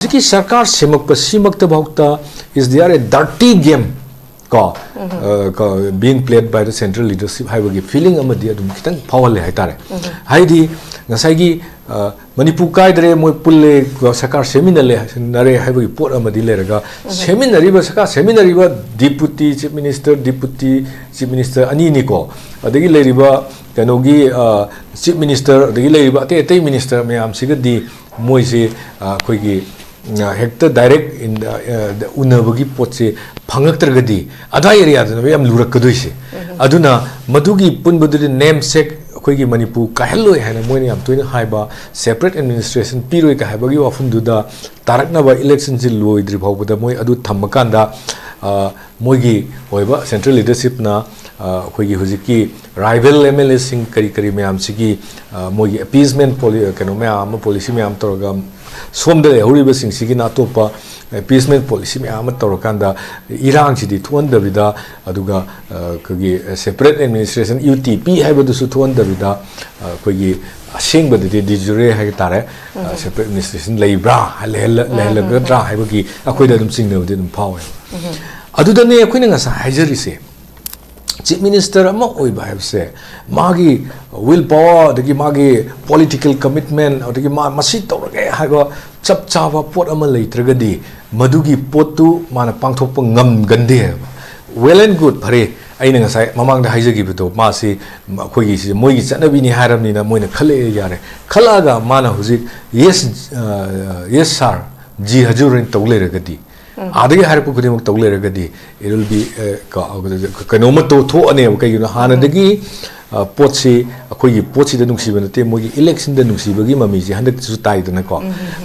Jiki sarkar semak pasimak tabauta is there a dirty game being played by the central leadership. Hai bagi feeling amadi adum kitang power le hai tare. Hai di ngasai gi manipur kai dare moi pulle sarkar seminar le nare hai bagi pot amadi le raga seminar ba sarkar seminar ba deputy chief minister ani ni ko adagi le riba kanogi chief minister adagi le riba te minister mayam sigadi moi se khoi gi hector direct in the unabagi potse phangaktragadi ada area da yam lurakkadoise aduna madugi punbadu namesake akoigi manipur kahelloi haina moini am toina haiba separate administration piroi ka haibagi wafum duda tarakna ba election ji loidri bhawbada moi adu thammakanda moigi oiba central leadership na akoigi hujiki rival MLA sing kari mayam sigi moigi appeasement policy mayam toraga somda horiba sing sigi na topa appeasement policy mayam torakanda irang sidi thuanda vida aduga kagi separate administration UTP haibadu su thuanda vida koigi asing badidi de jure hai tare separate administration leibra le dra haibagi akoida dum singna dum power aduda ne akoina ngasa haijari se chief minister ama oiba habse magi will power dagi magi political commitment dagi masi tawrage haiba chap chaba pot ama leitragadi madugi potu mana pangthokpa ngam gande well and good phare aina ngasai mamang da haijagi bido masi khoigi si moigi chanabi ni haramni na moina khale yare khalaga mana hujik yes sir ji hajurin tawleragadi adagi harpu kudimuk tawleragadi it will be kanoma to tho ane kaigino hanadagi potsi akoigi potsi da nungsiba nate mogi election da nungsibagi mami ji handak su tai dana ko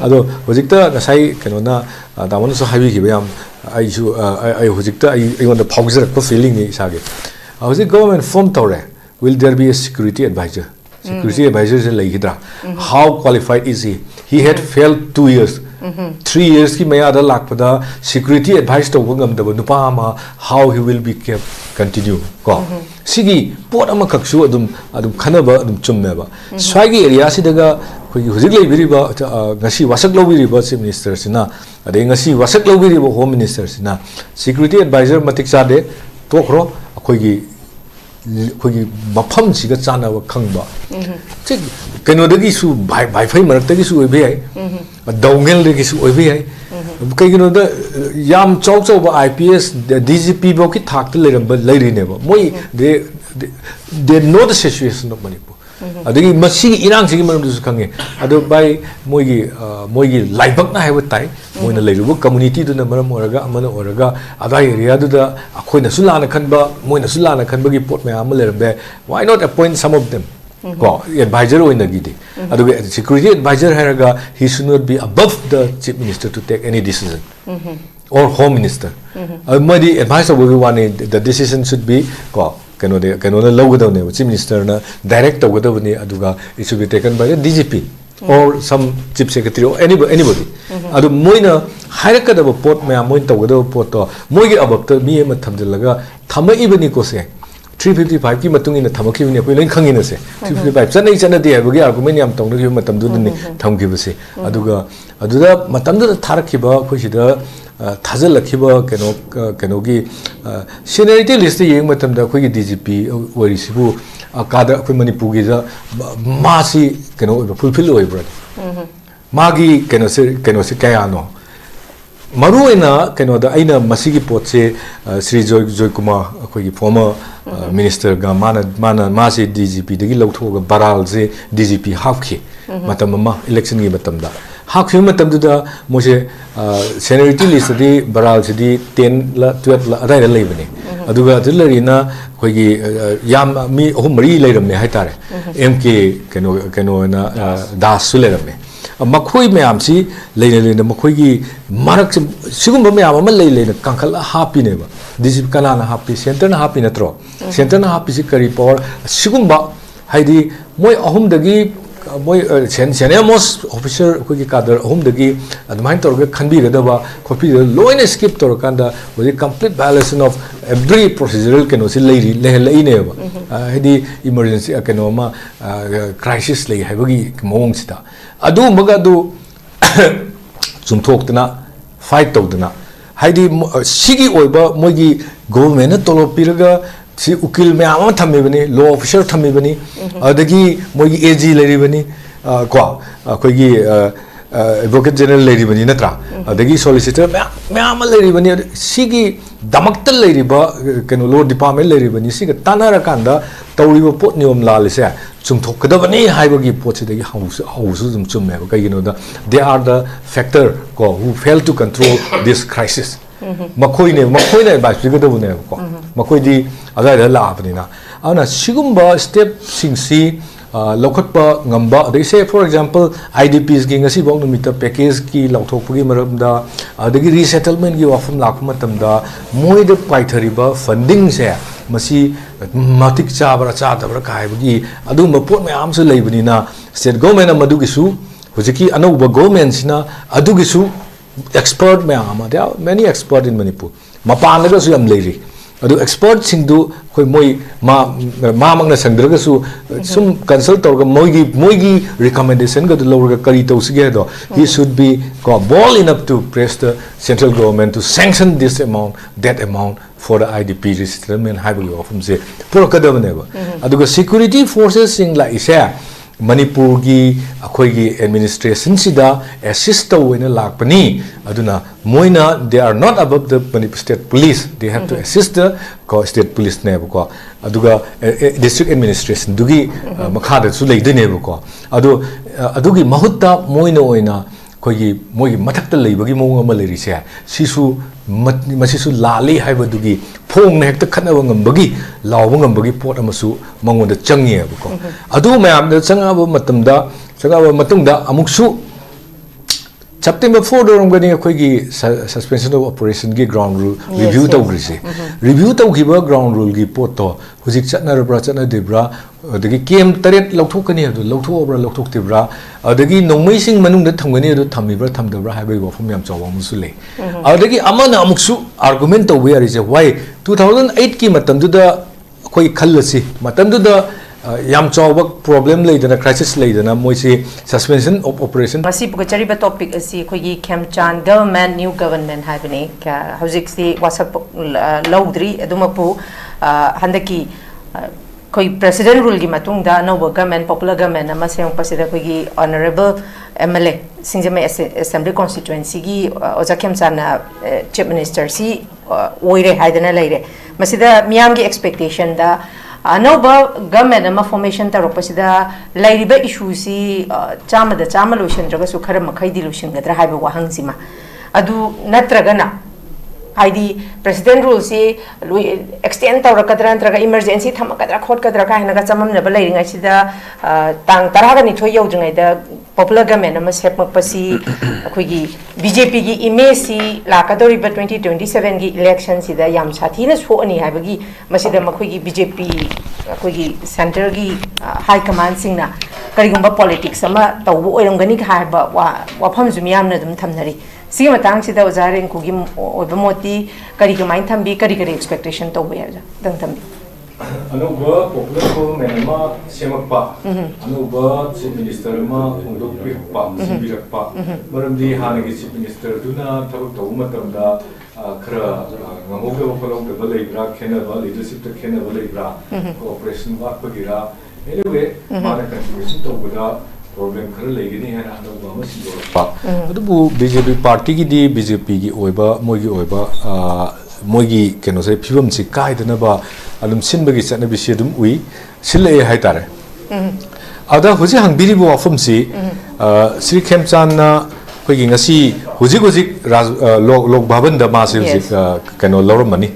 ado hojikta nasai kanona damon so habi gi bayam ai su ai hojikta ai wanda phawjara ko feeling ni sage hojik government form tawre will there be a security advisor is like how qualified is he had failed 2 years 3 years ki mayada lakpada security advice to bungam da nupa ma how he will be kept continue ko sigi pot ama kaksu adum khanaba adum chumme ba swagi area sidaga khoi hujik leibiri ba ngasi wasak lobiri ba chief minister sina ade ngasi wasak lobiri ba home minister sina security advisor matik chade tokro khoi mafam siga chana wa khangba chik keno dagi su bai fai marak dagi su oibe ai dongel dagi su oibe ai kai keno da yam chau ba IPS DGP bo ki thak te leram ba leiri ne ba moi they know the situation of Manipur adagi masi irang sigi maram du khange ado bai moigi laibak na haiba tai moina leiruba community du na maram oraga amana oraga ada area du da akoina sulana khanba moina sulana khanba gi pot me am lerambe why not appoint some of them ko advisor oina gi de ado security advisor haraga he should not be above the chief minister to take any decision or home minister madi advice of one the decision should be ko kano na logado ne chief minister na direct togado ne aduga it should be taken by the DGP or some chief secretary or anybody adu moina hairakada pot me moin togado pot to moigi abapta mi ma thamjalaga thamai ibani ko se 355 ki matung ina thamaki ne koi loin khangina se 355 chanai chanadi habagi argument yam tongna ki matam du ne thamki base aduda matam du tharakhiba khoi sida thazalakhiba kenogi seniority list yeng matam da khoi DGP wari sibu akada khoi manipur gi da masi fulfill oi bra magi keno se kaya no maruina da aina masigi potse Sri Joy Kumar khoi former minister ga mana masi DGP dagi lawthoga baral se DGP hapki matam ma election gi matam da hakhi matam da mose seniority list di baral se di 10 la 12 la adai leibani aduga dillarina khoi gi yam mi ohum mari leiramne haitare MK na das su leramne makhoi mayam si leina makhoi gi marak sigumba mayam ama leina kankhala happy ne ba DGP kana na happy center na happy natro center na happy si kari power sigumba haidi moi ahum dagi moi senior most officer khoi gi kadar ahum dagi admain torga khanbi gadaba copy loina skip tor kanda with complete violation of every procedural si lehi ne ba haidi emergency ma crisis lei habagi mong sita adu maga du chumthokdana fight tawdana haidi sigi oiba moigi government na tolo piraga si ukil me ama thammi bani law officer thammi bani adagi moigi AG leri bani kwa koigi advocate general leri bani natra adagi solicitor me ama leri bani sigi damakta leri ba keno law department leri bani siga tanara kanda tawriba pot niom lalise chumthokadabani haibagi pot sidagi hausu zum chumme ba kayino da they are the factor ko who fail to control this crisis makoi ne ba sigadabu ne ko makoi di agai da la apni na ana sigumba step singsi lokhatpa ngamba they say for example IDPs gi ngasi bong numita package ki lauthokpagi maramda adagi resettlement gi wafam lakma tamda moi de paithariba funding se masi matik chabra tabra kai bagi adu mapot mayam su leibani na state government amadu gi su hujiki anauba government sina adu gi su expert mayam there are many expert in Manipur mapan laga su am leiri adu expert sing du koi moi ma mangna sangdraga su sum consult torga moigi recommendation ga lawga kari tawsige do he should be bold enough to press the central government to sanction this amount that amount for the IDP resettlement haibuli ofum se purokadabane ba aduga security forces sing la isa Manipur gi akhoi gi administration sida assist tawena lakpani aduna moina they are not above the Manipur state police they have to assist the state police ne ko aduga district administration dugi makhada su leidene ko adugi mahutta moina oina khoi mogi mathakta leibagi mong ama leri se sisu masisu lali haibadugi phong ne hekta khanaba ngambagi lawba ngambagi pot amasu mangonda changi ko adu mayam da changaba matungda amuksu September 4 dorom gani akhoi suspension of operation gi ground rule review tawgrisi review tawgiba ground rule gi pot to hujik chatna debra adagi kem taret lauthokani adu lauthobra lauthokdebra adagi nongmei sing manung da thamgani adu thamibra thamdabra haibai wafum yam chawa musu le adagi amana amuksu argument to where is why 2008 ki matamdu da akhoi khallasi matamdu da yam chawa problem leidana crisis leidana moisi suspension of operation masi pukachari ba topic asi khoi Khemchand government new government haibani ka hojik si wasak lawdri adumapu handaki khoi president rule gi matungda no government popular government ama seng pasida khoi honorable MLA Singjame assembly constituency gi oja Khemchand chief minister si oire haidana leire masida miyam gi expectation da anova government ama formation taropasida lairiba issue si chama lotion draga su khara makhai di lotion gadra haiba wahang sima adu natragana haidi president rule si extend tawrakadra antraga emergency thamakadra khotkadra ka hinaga chamam na balairinga sida tang taraga ni thoi yaudringai da popular government ama sepmakpasi akhoi BJP gi image si lakadori ba 2027 gi election sida yam sathina soani haibagi masida makhoi gi BJP akhoi center gi high command singna karigumba politics ama tawbu oiramgani ka haiba wafam zumiyam na dum thamnari सी मतंग सिदा ओजारें कुगी ओबे मोती करी कमाइन थंबी करी expectation तो बया जा दंग थंबी अनुभव पॉपुलर गवर्नमेंट मा सेमकपा अनुभव चीफ मिनिस्टर मा उंदो पिकपा सिबिरकपा मरमदी हानगी चीफ मिनिस्टर दुना थबक तो मतमदा खरा ngamo be opolo be balibra khenaba leadership to khenaba libra cooperation work pagira anyway mana contribution to buda problem khara legini hai na no ma si pa adu BJP party gi di BJP gi oiba moigi keno se phibam si kai dana ba alum sin bagi chana bi si dum ui sile hai tare ada hoji hangbiri bo afum si Sri Khemchand na koi gi ngasi hoji lok bhavan da ma si keno lorom mani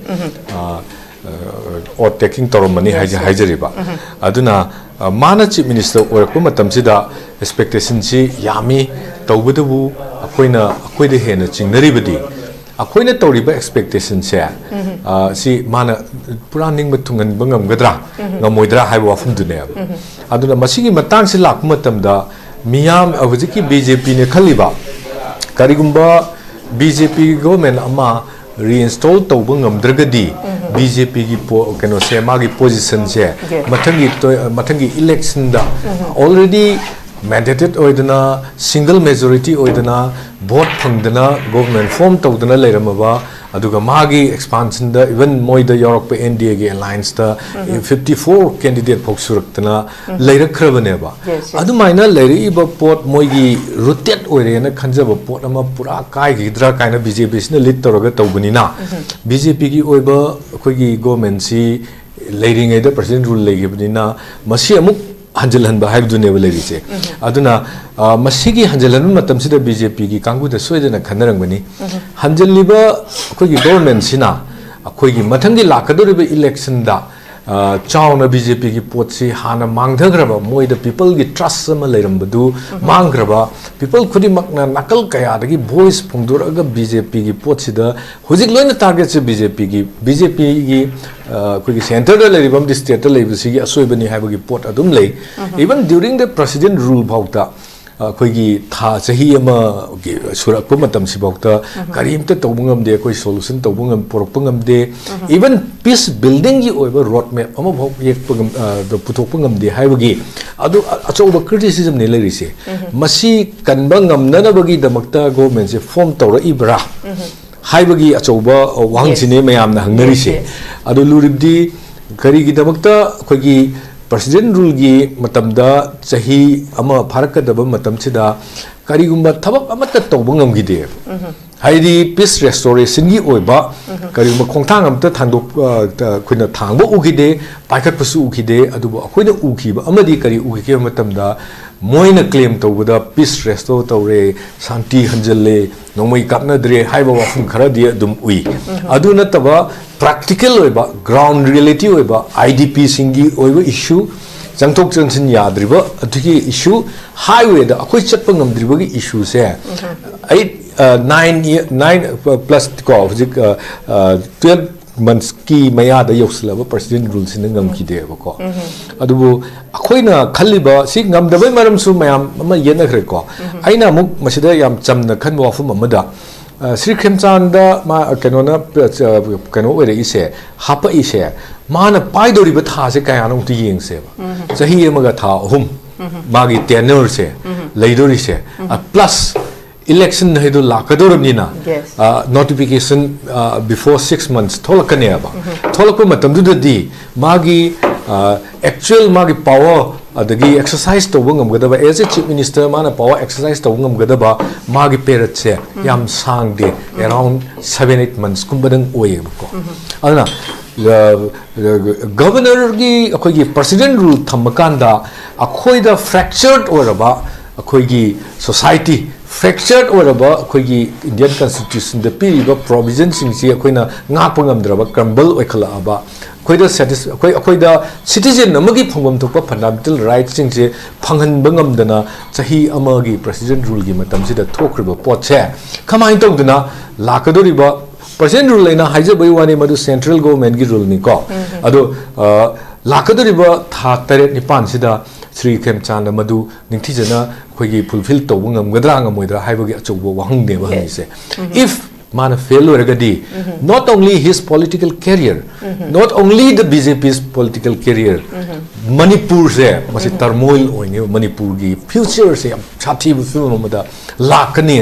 or taking torom mani haijari ba aduna mana chief minister or ko matam sida expectation si yami tawbudu akoina hena chingnari badi akoina tawriba expectation se si mana puraning matungan bangam gadra ngamoidra haiwa fum dune aduna masigi matang si lak matam da miyam awjiki BJP ne khaliba karigumba BJP government ama reinstall tawbu ngamdragadi BJP gi keno se magi position se mathangi election da already mandated oidana single majority oidana vote phangdana government form tawdana leiramaba aduga magi expansion da even moida Europe NDA ge alliance da 54 candidate phok suraktana leirakhrabane ba adu maina leiri ba pot moigi rotate oire na khanjaba pot ama pura kai gidra kaina BJP sina lead toroga tawbani na BJP gi oiba khoigi government si leiring eda president rule legibni na masi amuk hanjalan ba haibdune baleri se aduna masigi hanjalan matam sida BJP gi kangu da soidana khanarang bani hanjaliba khoi gi government sina khoi gi mathangi lakadoriba election da chawna BJP gi potsi hana mangdhagraba moi the people gi trust sama leirambadu mangraba people khudi makna nakal kaya dagi voice phongdoraga BJP gi potsi da hujik loina target se BJP gi khoi gi center da leiribam di state da leibisi gi asoibani haibagi pot adum lei even during the president rule bhauta khoi gi tha chahi ama gi surak pa matam si bhauta karim ta tawbungam de khoi solution tawbungam porpungam de even peace building gi oiba road map ama bhau yek pungam do puthokpungam de haibagi adu achoba criticism ne leiri se masi kanba ngamna bagi damakta government se form tawra ibra haibagi achoba wang sine mayam na hangnari se adu luribdi kari gi damakta khoi gi president rule gi matamda chahi ama pharakadaba matamchida karigumba thabak amata tawbungam gi de haidi peace restoration gi oiba karigumba khongthang amta thandok khoina thangba ugide paikhat pasu ugide aduba khoina ukiba amadi kari ugike matamda moina claim tawbada peace restore tawre shanti hanjalle nomai kapna dre haiba wafum khara di dum ui adu nataba practical oiba ground reality oiba IDP singi oiba issue jangtok jangsin yadriba adugi issue highway da akhoi chatpa ngamdriba gi issue se 9 plus ko 12 months ki maya da yoslaba president rules in ngam ki de ko adubu akhoina khaliba si ngam da bai maram su mayam ama yena khre ko aina muk masida yam chamna khan wa fu mamada Sri Khemchand da ma kanona kano ore ise hapa ise mana pai dori ba tha se kaya nong ti yeng se ba chahi emaga tha hum magi tenure se leidori se plus election hedu lakadorabnina notification before 6 months tholakane ba tholakpa matam du di magi actual magi power adagi exercise to bungam gadaba as a chief minister mana power exercise to bungam gadaba magi period se yam sang de around 7-8 months kumbadang oye ko adana governor gi akhoi gi president rule thamakanda akhoi da fractured oraba akhoi gi society fractured oraba akhoi gi Indian constitution the piriba provisions sing si akhoi na ngakpa ngamdraba crumble oikhala aba akhoi da citizen amagi phongam thokpa fundamental rights sing se phanghan bangamdana chahi amagi president rule gi matam sida thokriba pot che khamai tawduna lakadoriba president rule laina haijabai wani madu central government gi rule ni ko ado lakadoriba tha tare nipan sida Sri Khemchand madu ningthijana khoigi fulfill tawbungam gadra ngamoidra haibagi achobo wahang ne ba se if mana fail oragadi not only his political career not only the BJP's political career Manipur se masi turmoil oine Manipur gi future se chathi bu film amada lakane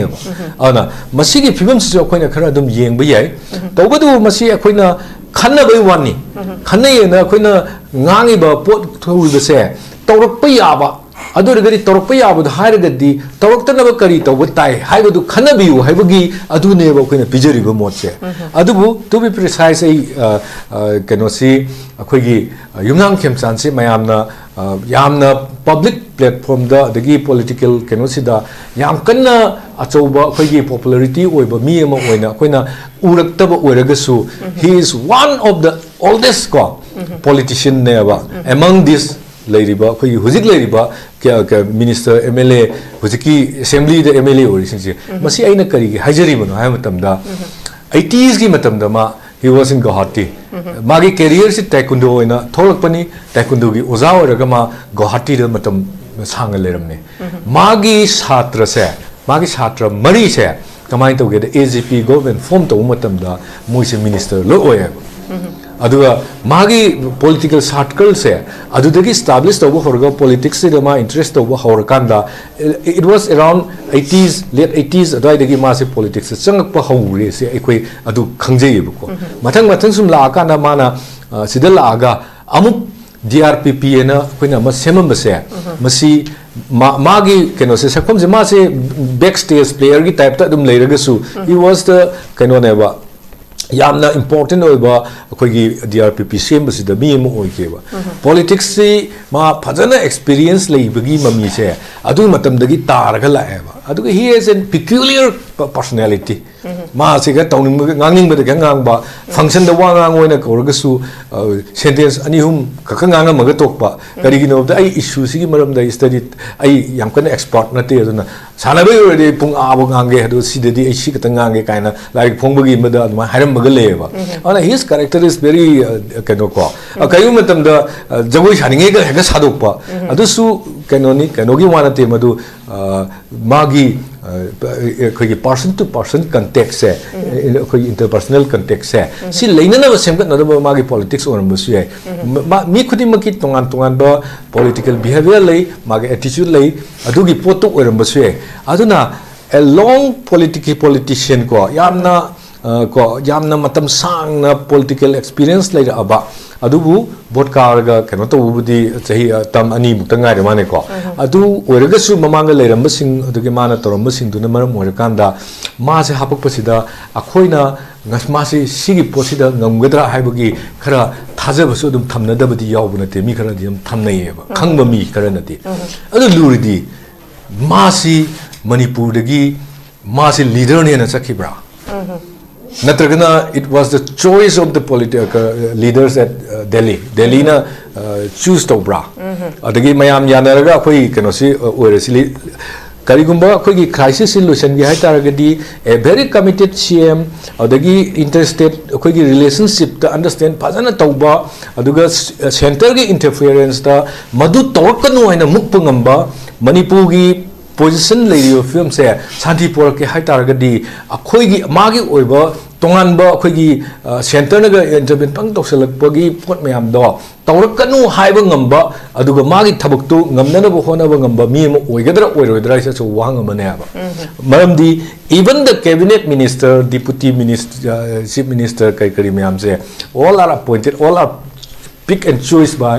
ana masi gi film se khoina khara dum yeng ba yai tawbadu masi khoina khanna bai wani khanna yena khoina ngangi ba pot thul be se tawrak pa yaba adurigari tawrak pa yaba da hairagadi tawraktana ba kari tawba tai haibadu khanabiu haibagi adune ba khoina pijari ba motse adubu to be precise ai kenosi akhoigi yumnam Khemchand se mayamna yamna public platform da dagi political kenosi da yam kanna achoba akhoigi popularity oiba mi ama oina khoina uraktaba oiragasu he is one of the oldest politician ne ba among this leiriba khoi hujik leiriba kya minister MLA hujiki assembly the MLA origin se masi aina kari gi hajari bano ha matam da 80s gi matam da ma he was in Guwahati magi career se taekwondo oina tholakpani taekwondo gi oza oraga ma Guwahati da matam sanga leramne magi chhatra mari se kamai to ge the AGP government form to matam da moi se minister lo oya aduga magi political circle se adudagi establish toba horga politics se ma interest toba horkanda it was around 80s late 80s adai ma se politics changak pa hawre se ekoi adu khangjei bu ko mathang sum la kana mana sidal la aga amuk DRPP na koina ma semam se masi magi keno se sakom je ma se backstage player gi type ta dum leiraga su he was the keno neba yamna important oiba akogi DRPP sembasi da mi mo oikeba politics se ma phajana experience leibagi mami se adu matam dagi taraga laeba adu he is a peculiar personality ma se ga tawning ngangning ba ngang ba function da wa ngang oina korga su sentence ani hum ka ngang ma ga tokpa kari gi no da ai issue sigi maram da study ai yam kana expert na te aduna sana ba yore pung abo ngange adu sidedi ai si ka ngange kaina like phongbagi ma da ma haram ma ga leba ana his character is very kano ko kayu matam da jagoi shaninge ga ga sadokpa adu su kanoni kanogi wana te madu magi khoi person to person context se khoi interpersonal context se si leina na sem na ba magi politics or musu ai mi khudi maki tongan ba political behavior lei magi attitude lei adugi potu or musu ai aduna a long politician ko yamna matam sang na political experience later aba adubu vote karga kano to budi chahi tam ani mutangai de mane ko adu oiraga su mamanga leiramba sing adugi mana toramba sing duna maram oirkanda ma se hapak pasida akhoina ngasma se sigi posida ngamgadra haibagi khara thajaba su dum thamna dabadi yawbuna te mi khara dim thamnai ba khangba mi khara nati adu luridi ma si manipur dagi ma si leader ne na sakhibra Natragana, it was the choice of the political leaders at Delhi na choose to bra. Adagi mayam yanaraga koi kanosi oresili karigumba koi crisis solution gi haitaragadi a very committed CM adagi interstate koi relationship to understand phajana tauba aduga center gi interference ta madu tawkanu haina mukpangamba manipur gi position lady film se santi por ke haitaragadi akhoi magi oiba tongan ba akhoi center na ga intervene pang tokselakpagi pot mayam do tawrakanu haiba ngamba aduga magi thabuktu ngamnana bo hona ba ngamba mi mo oigadra oiroidra isa so wang amane aba maramdi even the cabinet minister deputy minister chief minister kai kari mayam se all are appointed all are pick and choice by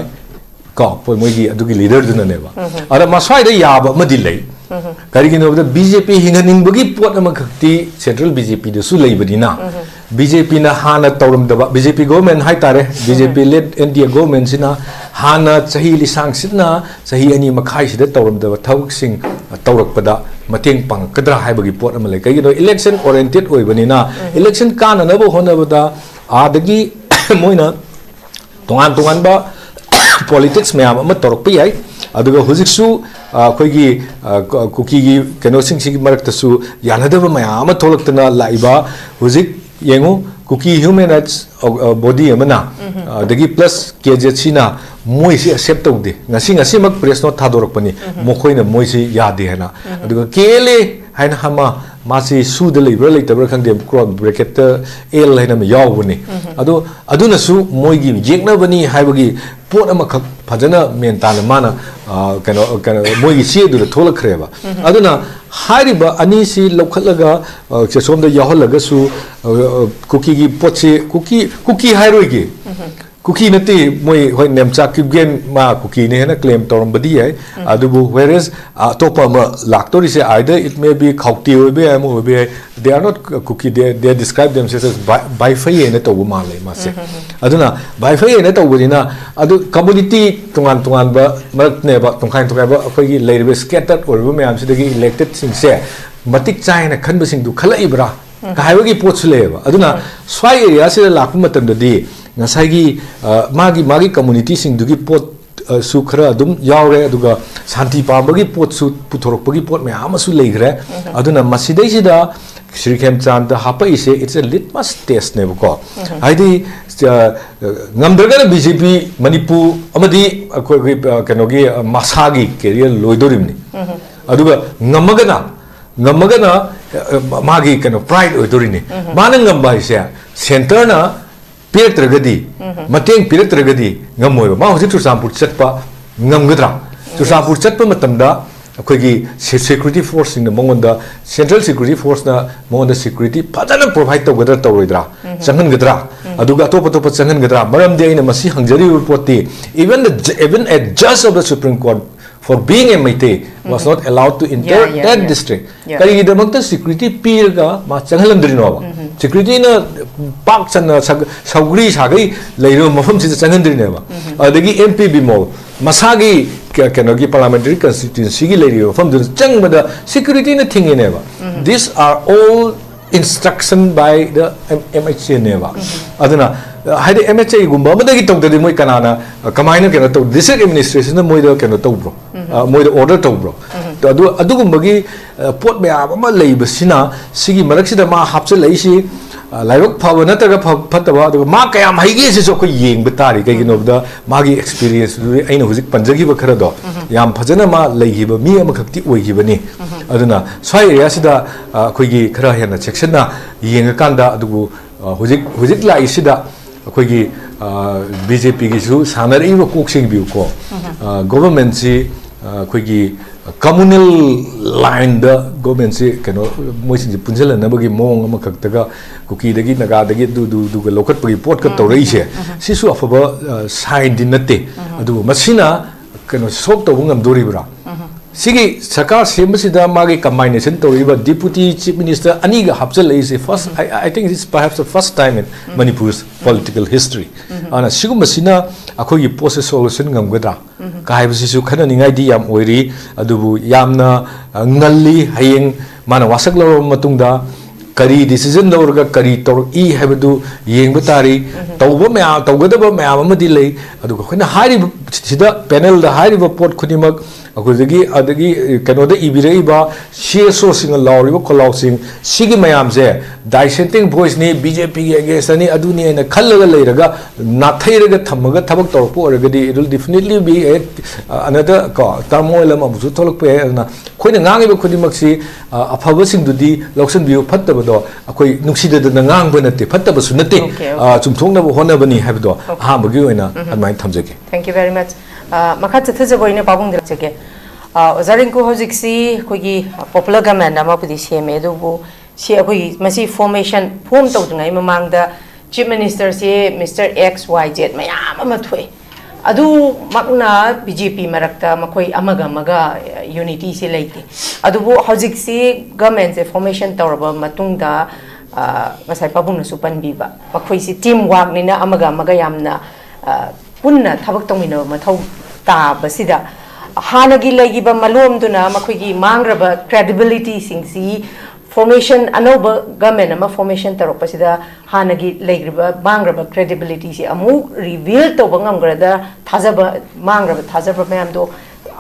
ko poi moigi adugi leader duna neba ara maswai da yaba madilai karigino da BJP hinganing bagi pot ama khakti central BJP de su leibadina BJP na hana tawram da BJP government hai tare BJP led India government sina hana chahi lisang sina chahi ani makhai sida tawram da thawk sing tawrak pada mateng pang kadra hai bagi pot ama le karigino election oriented oibanina election kana na bo hona bada adagi moina tongan ba politics mayam ama torok pi ai aduga hujiksu khoigi kuki gi keno sing sing marak tasu yanadaba mayam tholaktana laiba hujik yengu kuki human rights body amana adagi plus KJ china moi si accept tawde ngasi mak press note thadorakpani mokhoina moi si yade hana aduga kele haina hama masi su de leibra leitabra khangde cross bracket l haina ma yawbuni aduna su moi gi jekna bani haibagi pot ama khak phajana men tana mana kano moi gi si du tholakhreba aduna hariba ani si lokhatlaga se somda yaholaga su cookie gi potse cookie hairoi gi cookie nati moi hoi nemcha kibgen ma cookie ne na claim toram badi ai adubu whereas topa ma laktori se either it may be khauti obe am obe they are not cookie they describe themselves as by fire na to ma le ma se aduna by fire na to budina adu community tungan ba marak ne ba tongkhain ba khoi gi leibe scattered or ba am se dagi elected sing se matik chai na khan ba sing du khala ibra ka haiwa gi pot sule ba aduna swai area se lakpu matam dadi ngasagi magi community sing dugi pot su khara dum yawre aduga santi pambagi pot su puthorokpagi pot me amasu leigre aduna masidai sida Shri Khemchand hapa ise it's a litmus test ne ko haidi ngamdraga BJP manipur amadi akoi kanogi masagi career loidorimni aduga ngamagana magi kano pride oidorini mana ngamba ise center na pirtragadi mateng pirtragadi ngamoi ma hojik Chusampur chatpa ngamgadra Chusampur chatpa matamda akhoi security force in the mongonda central security force na mongonda security padana provide tawgadra tawroidra changan gadra aduga topa topa changan gadra maram de aina masi hangjari report even a judge of the Supreme Court for being a Meitei was not allowed to enter that district. Kari damakta security pirga ma changalandri no security na pak chana saugri sagai leiro mafam si changalandri ne ba adagi MP bimol masagi kenogi parliamentary constituency gi leiro from the changbada security na thingi ne ba these are all instruction by the MHA ne ba aduna haide MHA gumba madagi tawdadi moi kanana kamaina keno taw district administration na moi da keno taw bro moi da order taw bro to adu gumbagi pot me ama leiba sina sigi maraksida ma hapse leisi laibak phaba nataga phataba adu ma kayam haige se so ko yengba tari kai gino da magi experience aina hujik panjagi ba khara do yam phajana ma leihiba mi ama khakti oihiba ni aduna swai area sida khoigi khara hena section na yenga kanda adu hujik la isida akhoi BJP gi su sanari ba koksing biu ko government si akhoi communal line da government si keno moi sin punjala na bagi mong ama khaktaga kuki dagi naga dagi du ga lokat pagi pot ka tawrei se sisu afaba side din nate adu masina keno sok to ngam dori bra sigi sakar sembasida magi combination toriba deputy chief minister aniga hapsal is first I think this is perhaps the first time in Manipur's political history ana sigum masina akhoi gi process solution ngam gadra kai basisu khana ningai di yam oiri adubu yamna ngalli hayeng mana wasak lo matungda kari decision lorga kari tor I habdu yengba tari tawba mya tawgadaba mya amadi lei adu khona hari sida panel da hari report khunimak akhudagi adagi kanoda ibiraiba CSO sing lawriba kholausing sigi mayam je dissenting voice ni BJP ge against ani aduni ena khallaga leiraga nathairaga thamaga thabak torpo oragadi it will definitely be another turmoil ama busu tholok pe na khoina ngangiba khunimak si afaba sing dudi loksan biu phattaba do akhoi nuksida da ngang nate phattaba su nate chumthongna bo hona bani habdo ha bagi oina admai thamjage thank you very much makha chathajabo ina pabung dirachege Rinku hojiksi kogi popular government ama pudi CMA dubu si akoi masi formation form tawdungai mamangda chief minister si Mr XYZ mayam ama thoi adu makna BJP marakta makoi amaga unity si leite adubu hojiksi government se formation tawraba matungda masai pabung na supan biba makoi si teamwork ni na amaga yamna punna thabak tawmina mathau ta basida hanagi lagiba malom duna makhoigi mangraba credibility singsi formation anoba government ama formation taropasida hanagi lagriba mangraba credibility si amu reveal to bangamgrada thajaba mangraba thajaba mayam do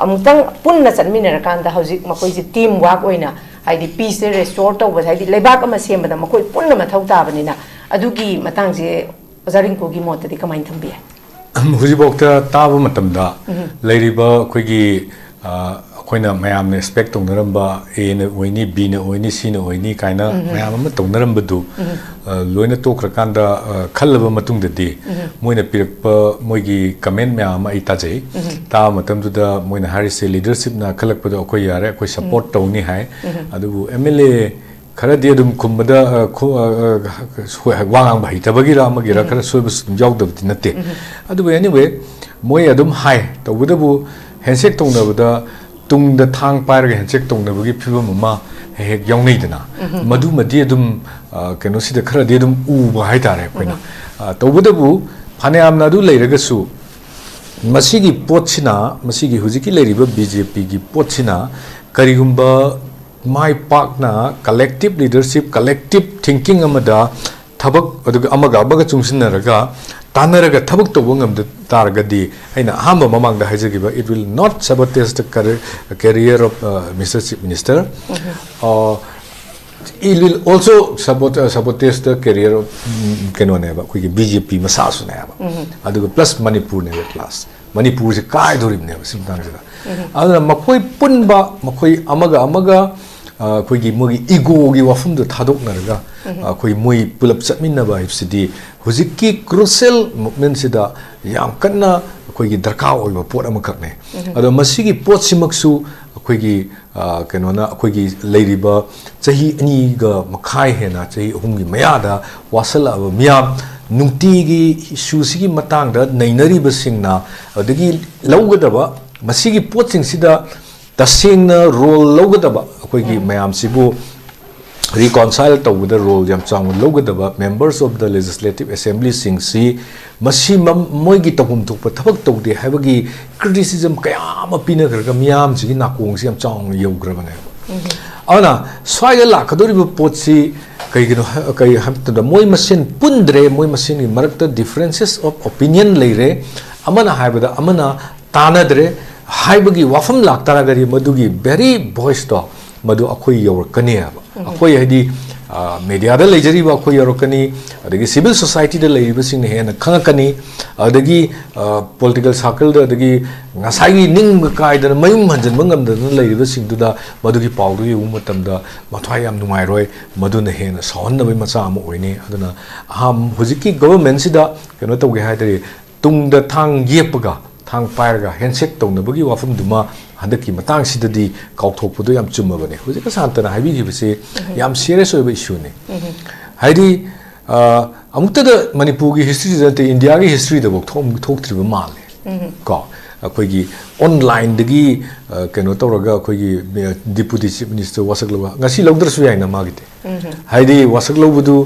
amutang punna chanminera kanda hojik makhoisi team work oina haidi peace restore to was haidi lebak ama sembada makhoi punna mathau tabanina adugi matangje Rinku gi motadi kamain thambi hujibokta taba matamda leiriba khoigi khoina mayam ne expect tongnaramb A ne oini B ne oini C ne oini kaina mayam ma tongnaramb du loina tokrakanda khallaba matungdadi moina pirakpa moigi comment mayam ai tajai ta matamdu da moina harise leadership na khalakpa da khoi yare khoi support tawni hai adubu MLA khara de dum khumada wangang bhai tabagira magira khara soibus jawdabti natte adu anyway moi adum hai tawudabu handshake tongnabada tungda thang pairaga handshake tongnabagi phibam ama hek yawnei dana madu madi adum keno sida khara de dum uba hai tare koina tawudabu phanayamna adu leiragasu masigi potsina masigi hujiki leiriba BJP gi potsina karigumba my partner collective leadership collective thinking amada thabak aduga amaga chungsinaraga tanaraga thabak to bangam taragadi aina hamba mamang da hajagiba it will not sabotage the career of Mr Chief Minister it will also sabotage the career of keno neba kuigi BJP masasu neba aduga plus Manipur neba plus Manipur se kai dorim neba simtang jada aduna makoi punba makoi amaga ꯑꯩꯈꯣꯏꯒꯤ ꯃꯣꯏꯒꯤ ꯏꯒꯣꯒꯤ ꯋꯥꯐꯝꯗꯣ ꯊꯥꯗꯣꯛꯅꯔꯒ ꯑꯩꯈꯣꯏ ꯃꯣꯏ ꯄꯨꯂꯞ ꯆꯠꯃꯤꯟꯅꯕ ꯍꯥꯏꯕꯁꯤꯗꯤ ꯍꯧꯖꯤꯛꯀꯤ ꯀ꯭ꯔꯨꯁꯦꯜ ꯃꯨꯚꯃꯦꯟꯠꯁꯤꯗ ꯌꯥꯝ ꯀꯟꯅ ꯑꯩꯈꯣꯏꯒꯤ ꯗꯔꯀꯥꯔ ꯑꯣꯏꯕ ꯄꯣꯠ ꯑꯃꯈꯛꯅꯦ ꯑꯗꯣ ꯃꯁꯤꯒꯤ ꯄꯣꯠꯁꯤꯃꯛꯁꯨ ꯑꯩꯈꯣꯏꯒꯤ ꯀꯩꯅꯣꯅ ꯑꯩꯈꯣꯏꯒꯤ ꯂꯩꯔꯤꯕ ꯆꯍꯤ 2ꯒ ꯃꯈꯥꯏ ꯍꯦꯟꯅ ꯆꯍꯤ 3ꯒꯤ ꯃꯌꯥꯗ ꯋꯥꯁꯜꯂꯛꯑꯕ ꯃꯤꯌꯥꯝ ꯅꯨꯡꯇꯤꯒꯤ ꯏꯁꯨꯁꯤꯒꯤ ꯃꯇꯥꯡꯗ ꯅꯩꯅꯔꯤꯕꯁꯤꯡꯅ ꯑꯗꯒꯤ ꯂꯧꯒꯗꯕ ꯃꯁꯤꯒꯤ ꯄꯣꯠꯁꯤꯡꯁꯤꯗ ꯇꯁꯦꯡꯅ ꯔꯣꯜ ꯂꯧꯒꯗꯕ ꯑꯩꯈꯣꯏꯒꯤ ꯃꯌꯥꯝꯁꯤꯕꯨ reconcile tawda role yam chang logadaba members of the legislative assembly singsi masi moi gi tawum thukpa thabak tawde habagi criticism kayam apina garga miyam ji nakong si yam chang yograbane ana swaya la khadori bu potsi kaigino kai hamta moi masin pundre moi masin gi marakta differences of opinion leire amana haibada amana tanadre haibagi wafam laktara gari madugi very voice to madu akhoi yorkani aba akhoi hadi media da lejari ba akhoi yorkani adagi civil society da leiba sing ne hena khangakani adagi political circle da adagi ngasai gi ning kai da mayum hanjan mangam da leiba sing du da madu gi pawdu yu matam da mathwai yam nungai roi madu ne hena sawn na bai macha am oine aduna ham hujiki government si da keno tawge haidari tung da thang yepaga thang pairaga handshake tawna bagi wafum duma handaki matang sidadi kauthokpudo yam chumabane hujika santana habi gibase yam serious oiba issue ne haidi amukta da manipur gi history da india gi history da bok thoktriba male ko akoigi online dagi keno tawraga akoigi deputy chief minister wasak lawa ngasi lawdrasu yaina magite haidi wasak lawbudu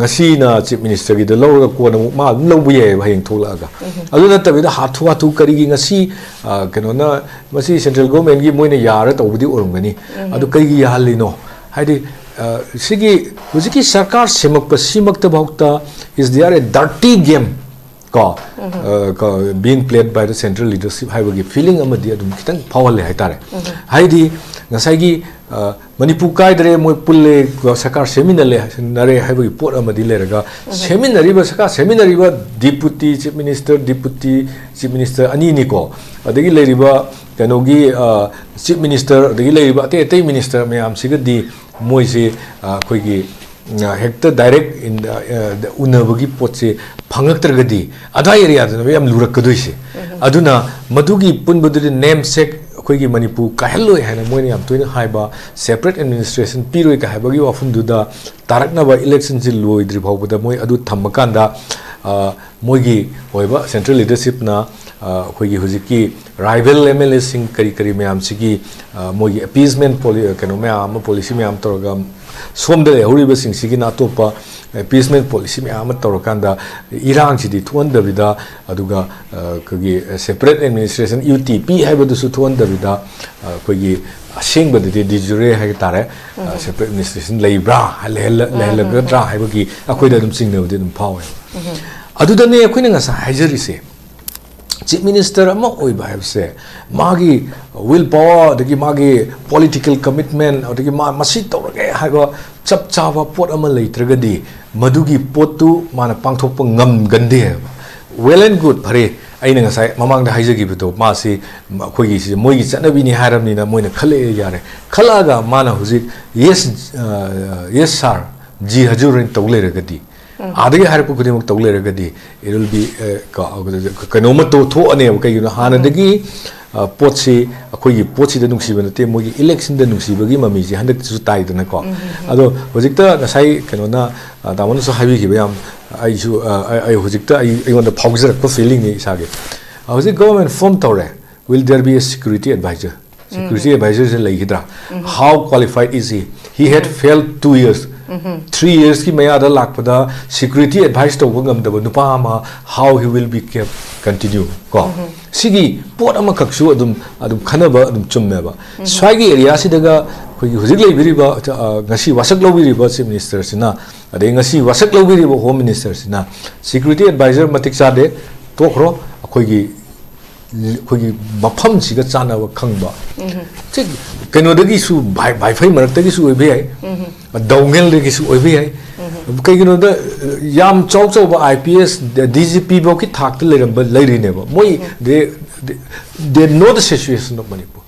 ngasi na chief minister gi da lawraga kona ma lawbu ye hayeng tholaga adu na tabida hathu kari gi ngasi keno na masi central government gi moina yara tawbudi orungani adu kai gi yahalino haidi sigi hujiki sarkar semakpa simakta bhakta is there a dirty game being played by the central leadership haibagi feeling amadi adum kitang powerle haitare haidi ngasai manipur kaidre moi pulle sakar seminale nare haibagi pot amadi leraga seminary ba sakar seminary ba deputy chief minister ani ni ko adagi leriba kanogi chief minister adagi leriba ate minister mayam sigadi moise khoigi hector direct in the unabagi potse phangaktragadi ada area da yam lurakkadoise aduna madugi punbadu namesake akoigi manipur kaheloi hana moini yam toina haiba separate administration piroi ka habagi wafum duda taraknaba election ji loidri bhawbada moi adu thammakanda moigi oiba central leadership na akoigi hujiki rival mla sing kari mayam sigi moigi appeasement kano mayam policy mayam toraga somda horiba sing sigi na topa appeasement policy mayam torakanda irang sidi thuanda vida aduga kagi separate administration utp haibadu su thuanda vida koigi asengba de jure ha tare separate administration leibra lehla gadra haibagi akoida dum singnawde dum phawe aduda ne akoina ngasa hajari se chief minister ama oiba habse magi will power dagi magi political commitment dagi masi tawrage haiba chap chawa pot ama leitragadi madugi potu mana pangthokpa ngam gande well and good phare aina ngasai mamang da haijagi bido masi khoigi si moigi chanabi ni haramni na moina khale yare khalaga mana hujik yes sir ji hajurin tawleragadi adagi harpu kudimuk tawleragadi it will be kanoma to tho ane kaigino hanadagi potsi akoigi potsi da nungsiba nate mogi election da nungsibagi mami ji handak su tai dana ko ado hojikta nasai kanona damon so habi gi bayam ai hojikta ai on the phawjar ko feeling ni sage hojik government form tawre will there be a security advisor is like how qualified is he had failed 2 years 3 years ki mayada lakpada security advice to gam da nupa ma how he will be kept continue ko sigi pot ama kaksu adum khanaba adum chumme ba swagi area si daga khoi hujik lei biri ba ngasi wasak lo biri ba chief minister sina ade ngasi wasak lo biri ba home minister sina security advisor matik sa de tokro khoi mafam siga chana wa khangba chik keno dagi su bai fai marak dagi su oibe ai dongel dagi su oibe ai kai keno da yam chau ba ips dgp bo ki thak te leram ba leiri ne ba moi they know the situation of manipur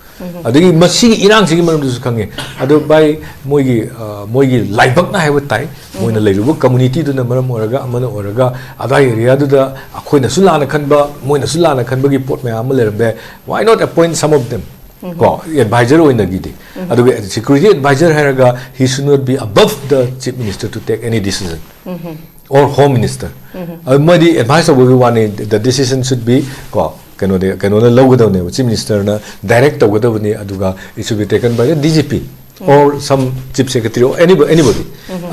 adagi masi irang sigi maram dusu khange adu bai moigi laibak na haiba tai moina leirubu community du na maram oraga amana oraga ada area du da akhoina sulana khanba moina sulana khanba gi pot me amalerbe why not appoint some of them ko advisor oina gidi adu security advisor haraga he should not be above the chief minister to take any decision or home minister madi advice of everyone the decision should be ko kano na logadawne chief minister na direct togadawne aduga it should be taken by the DGP or some chief secretary or anybody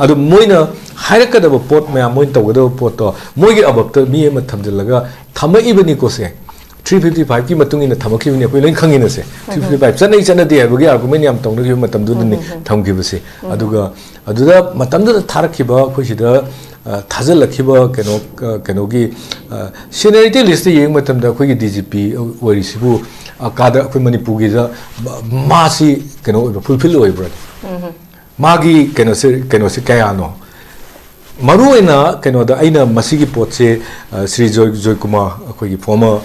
adu moina hairakadaba pot me moin togadaba pot to moigi abapta mi ma thamjalaga thama ibani ko se 355 ki matung ina thamaki ni koi lain khangina se 355 chanai chana de bagi argument yam tong na matam du ni thamki base aduga aduda matam du tharakhiba khoi sida thazal lakhiba keno gi seniority list yeng matam da khoi gi DGP ori sibu akada khoi manipur gi da masi keno fulfill oi bra magi keno se kaya no maru ina keno da aina masigi potse Sri Joy Kumar khoi former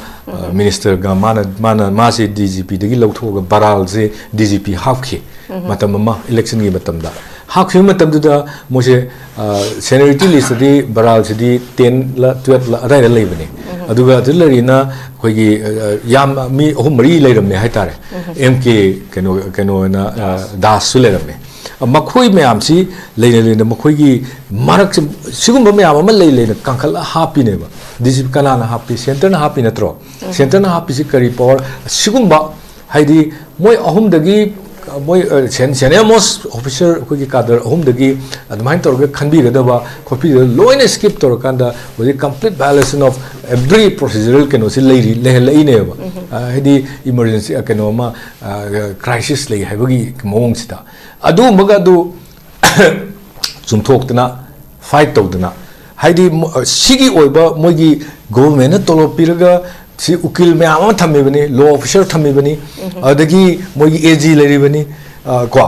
minister ga mana masi DGP dagi lautho baral se DGP hapkhi matam ma election gi matam da hapkhi matam da mose seniority list di baral se di 10 la 12 la adai lai bane aduga dillarina khoi gi yam mi ahum mari leiramne haitare MK keno na das su leiramne makhoi mayam si leina makhoi gi marak sigumba mayam ama leina kankal happy ne ba DGP kana na happy center na happy natro center na happy si kari power sigumba haidi moi ahum dagi moi senior most officer ko gi kader ahum dagi admain tor ga khanbi ga ba copy loina skip tor kanda with complete violation of every procedural keno si leiri lei ne ba haidi emergency keno ma crisis lei haibagi mong sita adu maga du chumthok tana fight tawdana haidi sigi oiba moigi government na tolo piraga si ukil me ama thammi bani law officer thammi bani adagi moigi AG leri bani ko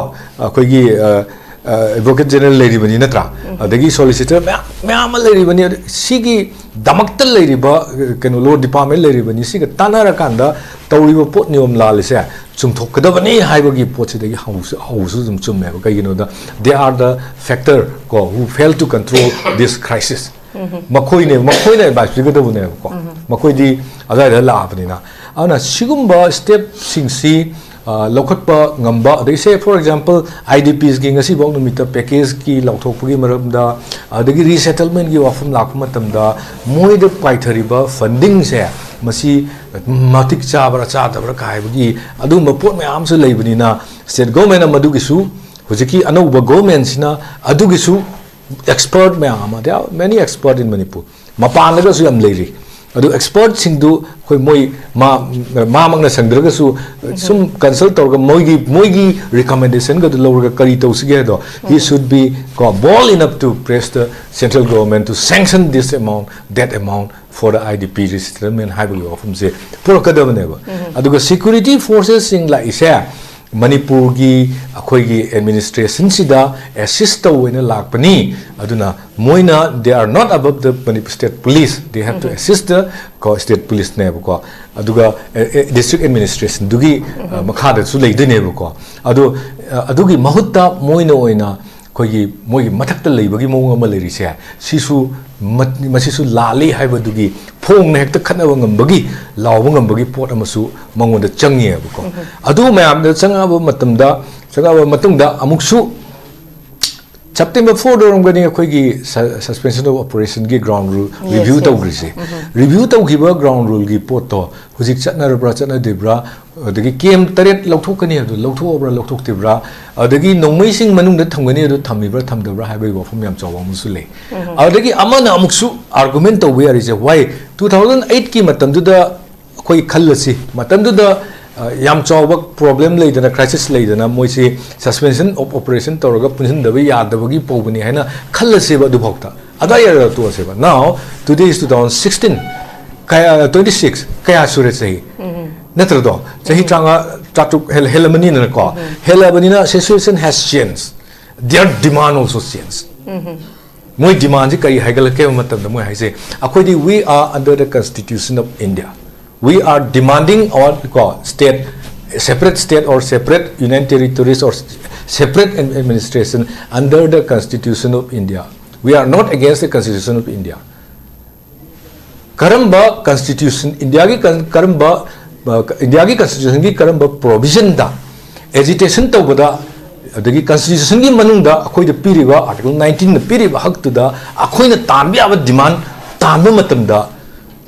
koi gi advocate general leri bani natra adagi solicitor me ama leri bani sigi damakta leri ba keno law department leri bani siga tanara kanda tawriba pot niom lalise chumthok kadabani haibagi pot sidagi hausu zum chumme ba kaigino da they are the factor ko who failed to control this crisis makhoi ne ba sigadabu ne ko makhoi di azai da la apni na ana sigumba step singsi lokhatpa ngamba they say for example IDPs gi ngasi bong numita package ki lauthokpagi maramda adagi resettlement gi wafum lakma tamda moi de paithariba funding se masi matik chabra dabra kaibagi adu mapot me amsu leibani na state government amadu gi su hojiki anauba government sina adu gi su expert me ama there are many expert in Manipur mapan laga su am leiri adu expert singdu khoi moi ma mangna sangdraga su sum consult torga moigi recommendation ga lorga kari tawsige do he should be ball enough to press the central government to sanction this amount that amount for the IDP resettlement haibuli ofum se purokadabane ba aduga security forces sing la isa Manipur gi akhoi gi administration sida assist wena lakpani aduna moina they are not above the Manipur state police they have to assist the state police ne ko aduga district administration dugi makhada su leidene ko adugi mahutta moina oina khoi moigi mathakta leibagi mong ama leri se sisu masisu lali haibadugi phong ne hekta khanaba ngambagi lawba ngambagi pot amasu mangonda changi ko adu mayam da changaba matungda amuksu September 4 dorong gani khoi suspension of operation gi ground rule review to grisi review to giba ground rule gi poto hujik chatna debra adagi kem taret lauthokani adu lauthok tebra adagi nongmai sing manung da thamgani adu thamibra thamdabra haibai wafum yam chawa musule adagi amana amuksu argument to we are why 2008 ki matamdu da khoi khallasi matamdu da yam chawa problem leidana crisis leidana moisi suspension of operation toroga punhin dabi yadabagi pobani haina khallase ba dubhokta adaya to seba now today is 2016 kaya 26 kaya sure sahi natra do sahi changa tatuk helamani na ko helamani na situation has changed their demand also changed moi demand ji kai haigal ke matam da moi haise akhoi we are under the constitution of India we are demanding our state separate state or separate union territories or separate administration under the Constitution of India. We are not against the Constitution of India. Karamba Constitution India ki karamba India ki Constitution ki karamba provision da agitation to bada the Constitution ki manung da akoi the piriba Article 19 the piriba hak to da akoi na tambi aba demand tambi matam da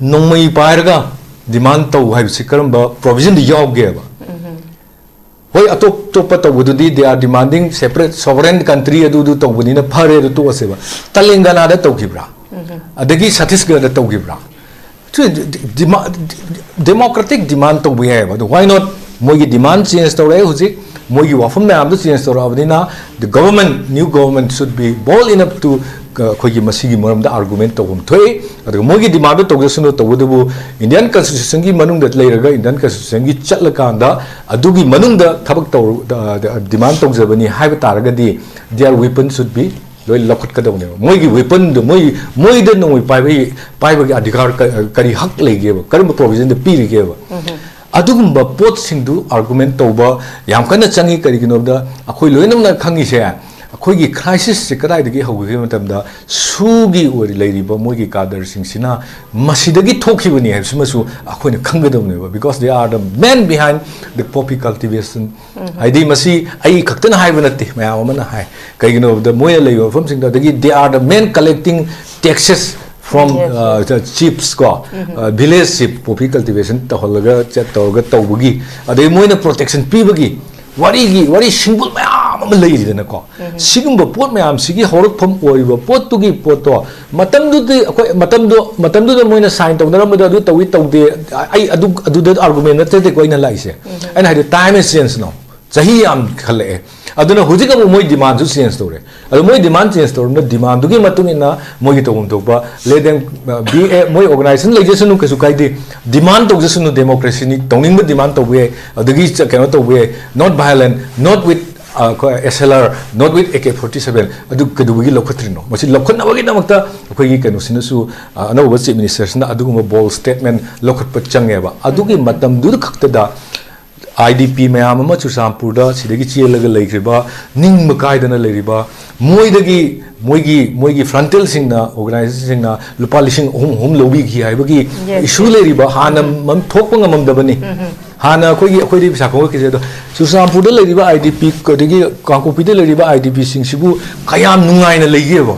nongmai pairaga demand to hai si karamba provision the yaw ge ba hoi atop topa to bududi they are demanding separate sovereign country adu to buni na phare to aseba Telangana da to gibra adagi Chhattisgarh da to gibra democratic demand to we have why not mogi demand change to rae huji mogi wafam na amdu change to rabdina the government new government should be bold enough to khoi masigi maram da argument to thoi adu mogi demand to gesunu to budu Indian Constitution gi manung da leiraga Indian Constitution gi chatlakanda adugi manung da thabak to demand to jabani haiba taragadi their weapon should be loi lakhut kadone moi gi weapon do moi de no pai gi adhikar kari hak lege ba karim provision de piri ge ba adugumba pot singdu argument to ba yam kana changi kari gino da akoi loinam na khangi se akoi gi crisis se kadai de hogi matam da sugi ori leiri ba moi gi kadar sing sina masidagi thokhi bani ha sumasu akoi na khangadom ne ba because they are the men behind the poppy cultivation aidi masi ai khaktan hai banati mayam amana hai kai gino the moi lei from sing da they are the men collecting taxes from the chiefs ko village chief poppy cultivation to holaga chat to ga bugi adai moi na protection pi bagi wari single mayam am lei dina ko sigumba pot mayam sigi horak pham oiba pot tu gi pot to matam du matam du moi na sign to na ma du tawi to de ai adu de argument na te ko ina lai se and had time is sense no sahi am khale aduna hujika moi demand ju change to re adu moi demand change to na demand du gi matung ina moi gi to to ba le dem be moi organization legislation nu kasu kai de demand to just no democracy ni towning the demand to we adu gi cannot to we not violent not with SLR not with AK-47 adu kadu gi lokhatri no masi lokhat na bagi namakta akoi gi kanu sinasu anau chief minister na adu ma bold statement lokhat pa change ba adu gi matam du khakta da IDP mayam ama Chusampur da sidagi chielaga leikriba ning makai dana leiriba moigi frontal sing na organization sing na lupa lising hum lobi gi haibagi issue leiriba hana mam thokpa ngamam dabani hana khoi di bisa ko ki do Chusampur da leiriba IDP ko digi Kangkopi da leiriba IDP sing sibu kayam nungai na leigebo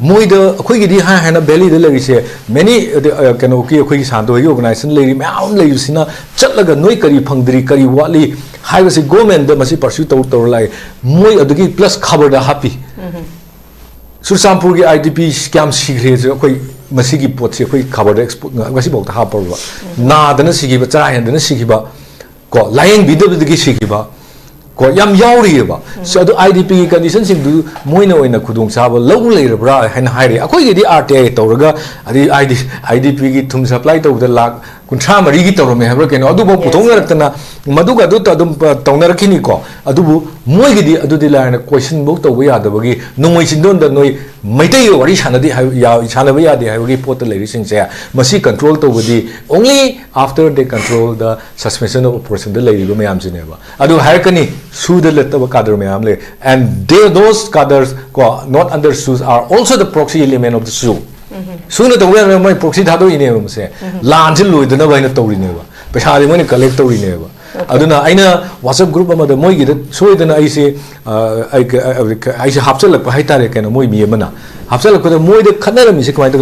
moida khoi gi di hana belly da lerise many kano ki khoi sando gi organization leiri maam leirusina chatlaga noi kari phangdri kari wali haibasi government da masi pursue to lai moi adugi plus khabar da happy Chusampur gi IDP scam sigre je khoi masi gi pot se khoi khabar da export ngasi bok ta ha par ba na dana sigi ba cha hen dana sigi ba ko lying video gi sigi ba ko yam yauri ba so adu IDP condition sing du moina oina khudung chaba lo leirabra hen hairi akoi gi di RTA tawraga adi IDP gi thum supply to the lak kuntra mari gi tawrame habra keno adu bo puthong raktana maduga du ta dum tawna rakhini ko adu bu moi gi di adu di la question bo to ya da bagi nongoi sindon da noi maitai wari sanadi ya sanaba ya de ha gi pot leiri sing se masi control to budi only after they control the suspension of operation the leiri me am sine ba adu har kani su the let ba kadar me am le and those cadres ko not under sues are also the proxy element of the sue sooner the way my proxy thado ine ba se lan jil loidana ba ina tawri ne ba paisa de moi collect tawri ne ba aduna aina WhatsApp group amada moi gi soidana ai se hapchalak pa haitare kana moi mi amana hapchalak ko moi de khanara mi se kamai to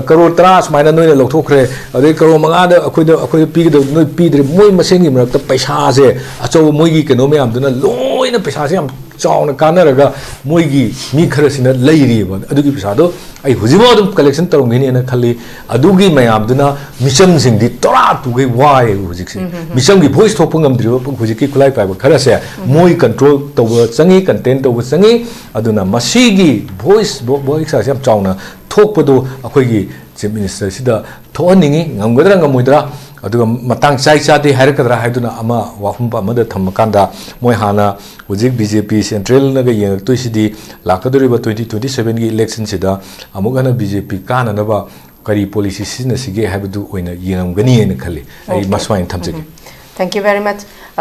crore 30 maina noi lokthokre adai crore manga da akoi pi gi noi pi de moi masengi marak ta paisa se acho moi gi keno me am duna loina paisa se am chauna kanaraga moi gi mi khara sina leiri ba adugi paisa do ai hujibo dum collection tarongini na khali adugi mayam duna mission sing di tora tu ge wai hujik se mission gi voice thopung ngam driba hujik ki khulai pa khara se moi control to changi content to changi aduna masigi voice sa sam chauna thokpado akoi gi chief minister sida thoaningi ngamgadra ngamoidra aduga matang chai chati harakadra haiduna ama wahum pa mada thamakanda moi hana hujik BJP central na ga yeng to sidi lakadori ba 2027 gi election sida amugana BJP kana na ba kari policy sina sige habdu oina yengam gani ne khali ai maswain thamjegi thank you very much